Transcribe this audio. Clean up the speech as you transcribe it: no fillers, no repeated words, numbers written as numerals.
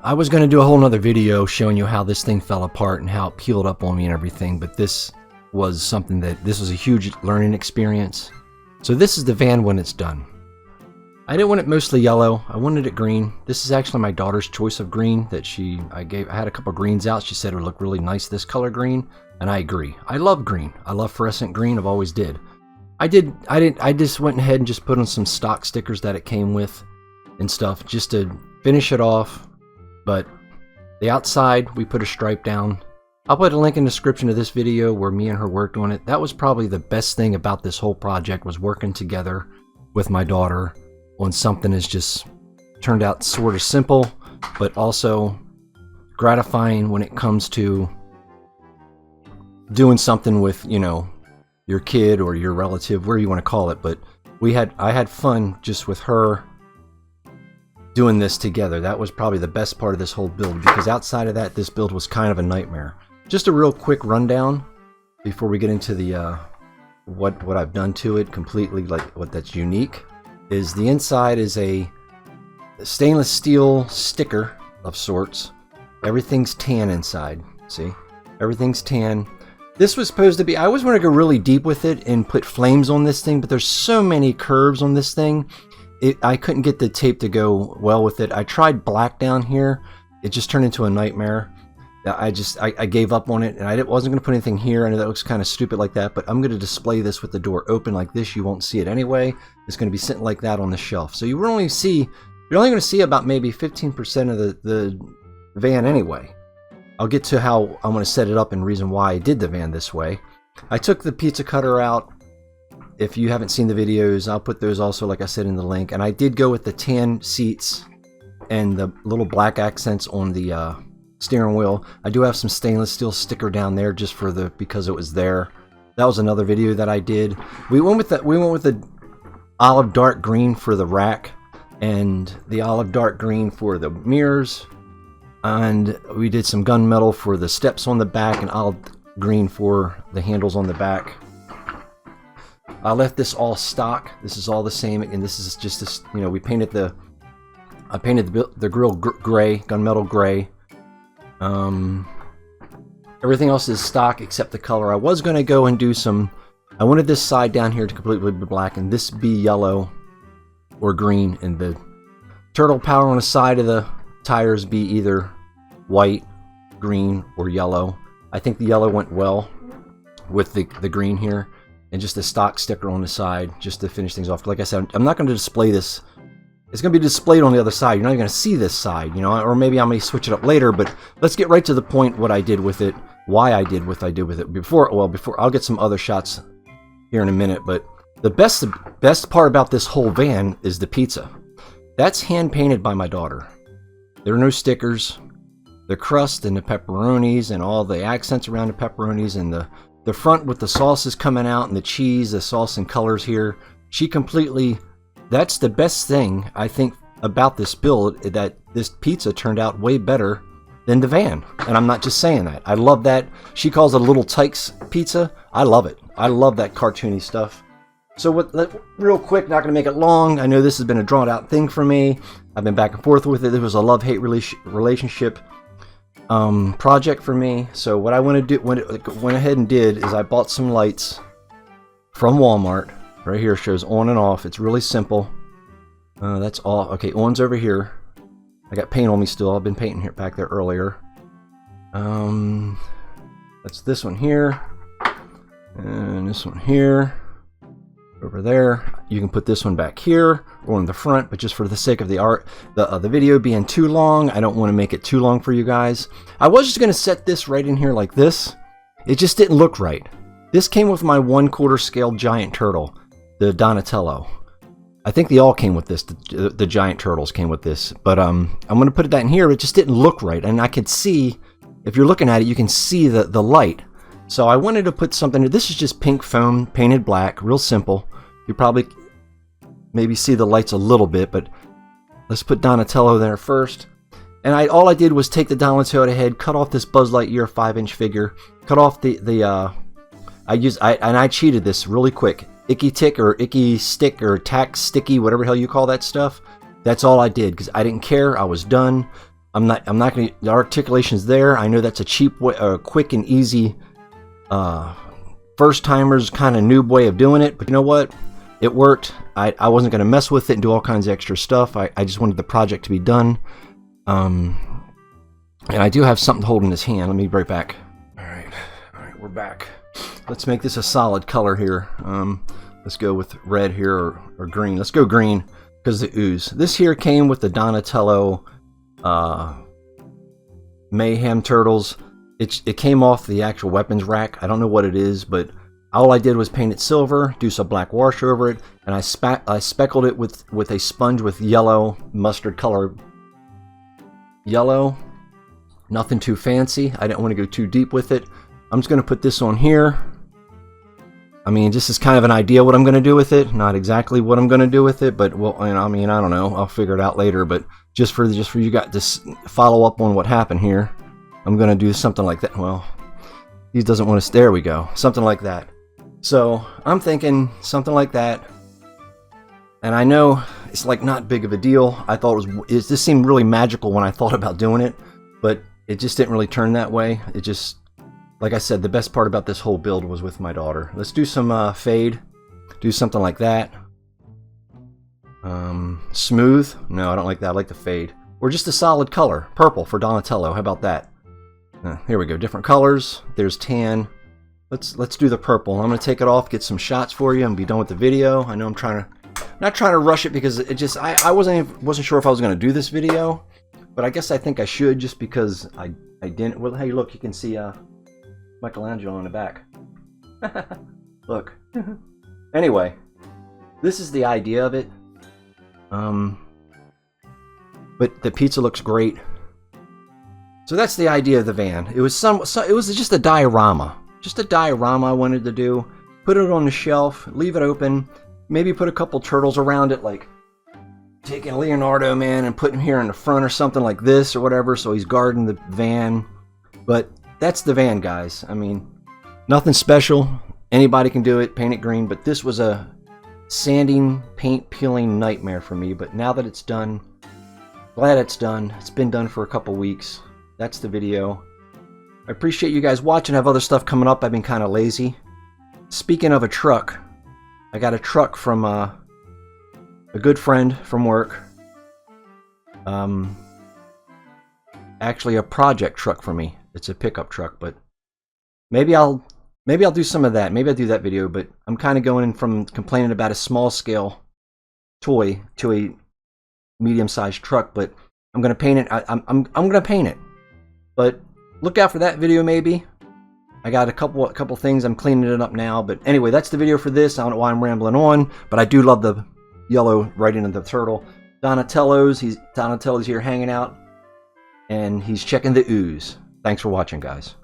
I was going to do a whole nother video showing you how this thing fell apart and how it peeled up on me and everything, but this was something this was a huge learning experience. So this is the van when it's done. I didn't want it mostly yellow, I wanted it green. This is actually my daughter's choice of green that I had a couple greens out. She said it would look really nice this color green, and I agree. I love green. I love fluorescent green, I've always did. I just went ahead and just put on some stock stickers that it came with and stuff just to finish it off. But the outside, we put a stripe down. I'll put a link in the description of this video where me and her worked on it. That was probably the best thing about this whole project, was working together with my daughter on something that's just turned out sort of simple, but also gratifying when it comes to doing something with, you know, your kid or your relative, whatever you want to call it. But I had fun just with her doing this together. That was probably the best part of this whole build, because outside of that, this build was kind of a nightmare. Just a real quick rundown before we get into the what I've done to it completely, like what that's unique, is the inside is a stainless steel sticker of sorts. Everything's tan inside. See, everything's tan. This was supposed to be, I always want to go really deep with it and put flames on this thing, but there's so many curves on this thing. I couldn't get the tape to go well with it. I tried black down here. It just turned into a nightmare. I gave up on it, and I wasn't going to put anything here. I know that looks kind of stupid like that, but I'm going to display this with the door open like this. You won't see it anyway. It's going to be sitting like that on the shelf. So you're only going to see about maybe 15% of the van anyway. I'll get to how I'm going to set it up and reason why I did the van this way. I took the pizza cutter out. If you haven't seen the videos, I'll put those also, like I said, in the link. And I did go with the tan seats and the little black accents on the steering wheel. I do have some stainless steel sticker down there just for because it was there. That was another video that I did. We went with the olive dark green for the rack and the olive dark green for the mirrors. And we did some gunmetal for the steps on the back and olive green for the handles on the back. I left this all stock. This is all the same, and this is just this. You know, I painted the grill gray, gunmetal gray. Everything else is stock except the color. I was going to go and do some. I wanted this side down here to completely be black, and this be yellow or green, and the turtle power on the side of the tires be either white, green, or yellow. I think the yellow went well with the green here. And just a stock sticker on the side just to finish things off. Like I said, I'm not going to display this. It's going to be displayed on the other side. You're not even going to see this side, you know, or maybe I may switch it up later, but let's get right to the point what I did with it, why I did what I did with it. Before I'll get some other shots here in a minute, but the best part about this whole van is the pizza. That's hand painted by my daughter. There are no stickers. The crust and the pepperonis and all the accents around the pepperonis and the front with the sauces coming out and the cheese, the sauce and colors here. That's the best thing I think about this build, that this pizza turned out way better than the van. And I'm not just saying that. I love that. She calls it a little Tykes pizza. I love it. I love that cartoony stuff. So real quick, not going to make it long. I know this has been a drawn out thing for me. I've been back and forth with it. It was a love-hate relationship project for me. So what I went ahead and did is I bought some lights from Walmart. Right here shows on and off. It's really simple. That's all. Okay, on's over here. I got paint on me still. I've been painting here back there earlier. That's this one here, and this one here. Over there, you can put this one back here or in the front, but just for the sake of the video being too long, I don't want to make it too long for you guys. I was just going to set this right in here like this. It just didn't look right. This came with my 1/4 scale giant turtle, the Donatello. I think they all came with this. The giant turtles came with this, but I'm going to put that in here. It just didn't look right, and I could see, if you're looking at it, you can see the light. So I wanted to put something. This is just pink foam painted black, real simple. You probably maybe see the lights a little bit, but let's put Donatello there first. And all I did was take the Donatello head, cut off this Buzz Lightyear 5-inch figure, cut off I cheated this really quick. Icky tick or icky stick or tack sticky, whatever the hell you call that stuff. That's all I did because I didn't care. I was done. I'm not gonna, the articulation's there. I know that's a cheap way, quick and easy, first timers kind of noob way of doing it, but you know what? It worked. I wasn't gonna mess with it and do all kinds of extra stuff. I just wanted the project to be done. And I do have something to hold in his hand. Let me be right back. All right, we're back. Let's make this a solid color here. Let's go with red here or green. Let's go green because the ooze. This here came with the Donatello Mayhem turtles. It came off the actual weapons rack. I don't know what it is, but all I did was paint it silver, do some black wash over it, and I speckled it with a sponge with yellow mustard color. Yellow. Nothing too fancy. I didn't want to go too deep with it. I'm just going to put this on here. I mean, this is kind of an idea what I'm going to do with it. Not exactly what I'm going to do with it, but well, I mean, I don't know. I'll figure it out later. But just for you guys to follow up on what happened here, I'm going to do something like that. Well, he doesn't want to. There we go. Something like that. So I'm thinking something like that. And I know it's like not big of a deal. I thought this seemed really magical when I thought about doing it, but it just didn't really turn that way. It just, like I said, the best part about this whole build was with my daughter. Let's do some fade. Do something like that. Smooth. No, I don't like that. I like the fade. Or just a solid color. Purple for Donatello. How about that? Here we go. Different colors. There's tan. Let's do the purple. I'm going to take it off, get some shots for you, and be done with the video. I know I'm not trying to rush it because it just I wasn't sure if I was going to do this video, but I guess I think I should just because I didn't. Well, hey, look, you can see Michelangelo in the back. Look. Anyway, this is the idea of it. But the pizza looks great. So that's the idea of the van. It was it was just a diorama. Just a diorama I wanted to do. Put it on the shelf, leave it open, maybe put a couple turtles around it, like taking Leonardo, man, and putting him here in the front or something like this or whatever, so he's guarding the van. But that's the van, guys. I mean, nothing special. Anybody can do it, paint it green, but this was a sanding, paint peeling nightmare for me. But now that it's done, glad it's done. It's been done for a couple weeks. That's the video. I appreciate you guys watching. I have other stuff coming up. I've been kind of lazy. Speaking of a truck, I got a truck from a good friend from work. Actually a project truck for me. It's a pickup truck, but maybe I'll do some of that. Maybe I'll do that video, but I'm kind of going from complaining about a small scale toy to a medium-sized truck, but I'm going to paint it. I'm going to paint it. But look out for that video maybe. I got a couple things. I'm cleaning it up now. But anyway, that's the video for this. I don't know why I'm rambling on, but I do love the yellow right into the turtle. Donatello's here hanging out, and he's checking the ooze. Thanks for watching, guys.